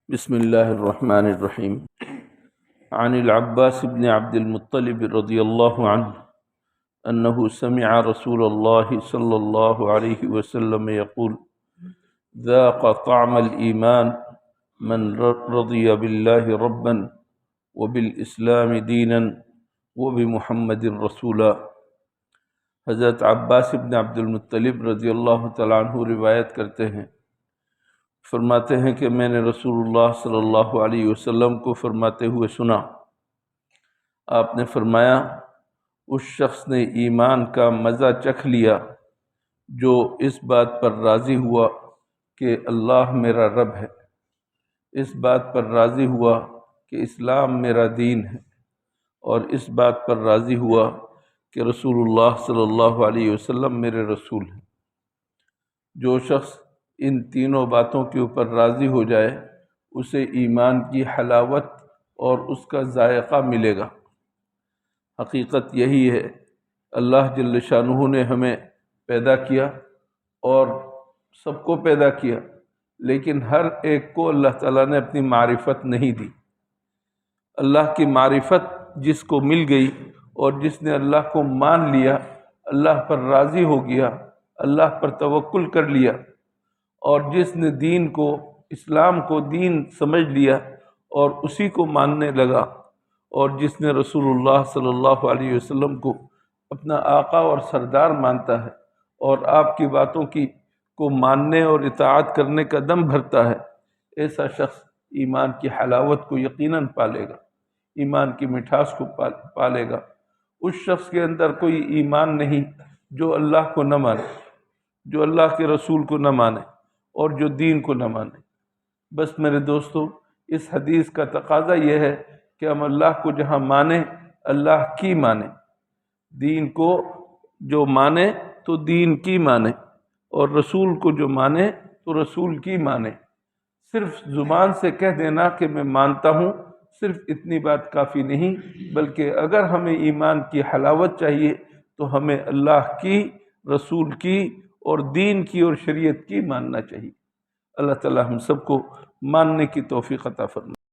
بسم الله الرحمن الرحيم. عن العباس بن عبد المطلب رضي الله عنه أنه سمع رسول الله صلى الله عليه وسلم يقول: ذاق طعم الإيمان من رضي بالله ربا وبالإسلام دينا وبمحمد رسولا۔ حضرت عباس بن عبد المطلب رضی اللہ تعالیٰ عنہ روایت کرتے ہیں، فرماتے ہیں کہ میں نے رسول اللہ صلی اللہ علیہ وسلم کو فرماتے ہوئے سنا۔ آپ نے فرمایا، اس شخص نے ایمان کا مزہ چکھ لیا جو اس بات پر راضی ہوا کہ اللہ میرا رب ہے، اس بات پر راضی ہوا کہ اسلام میرا دین ہے، اور اس بات پر راضی ہوا کہ رسول اللہ صلی اللہ علیہ وسلم میرے رسول ہیں۔ جو شخص ان تینوں باتوں کے اوپر راضی ہو جائے اسے ایمان کی حلاوت اور اس کا ذائقہ ملے گا۔ حقیقت یہی ہے، اللہ جل شانہ نے ہمیں پیدا کیا اور سب کو پیدا کیا، لیکن ہر ایک کو اللہ تعالیٰ نے اپنی معرفت نہیں دی۔ اللہ کی معرفت جس کو مل گئی اور جس نے اللہ کو مان لیا، اللہ پر راضی ہو گیا، اللہ پر توکل کر لیا، اور جس نے دین کو، اسلام کو دین سمجھ لیا اور اسی کو ماننے لگا، اور جس نے رسول اللہ صلی اللہ علیہ وسلم کو اپنا آقا اور سردار مانتا ہے اور آپ کی باتوں کو ماننے اور اطاعت کرنے کا دم بھرتا ہے، ایسا شخص ایمان کی حلاوت کو یقیناً پالے گا، ایمان کی مٹھاس کو پالے گا۔ اس شخص کے اندر کوئی ایمان نہیں جو اللہ کو نہ مانے، جو اللہ کے رسول کو نہ مانے اور جو دین کو نہ مانے۔ بس میرے دوستو، اس حدیث کا تقاضا یہ ہے کہ ہم اللہ کو جہاں مانیں، اللہ کی مانیں، دین کو جو مانے تو دین کی مانے، اور رسول کو جو مانے تو رسول کی مانے۔ صرف زبان سے کہہ دینا کہ میں مانتا ہوں، صرف اتنی بات کافی نہیں، بلکہ اگر ہمیں ایمان کی حلاوت چاہیے تو ہمیں اللہ کی، رسول کی اور دین کی اور شریعت کی ماننا چاہیے۔ اللہ تعالی ہم سب کو ماننے کی توفیق عطا فرمائے۔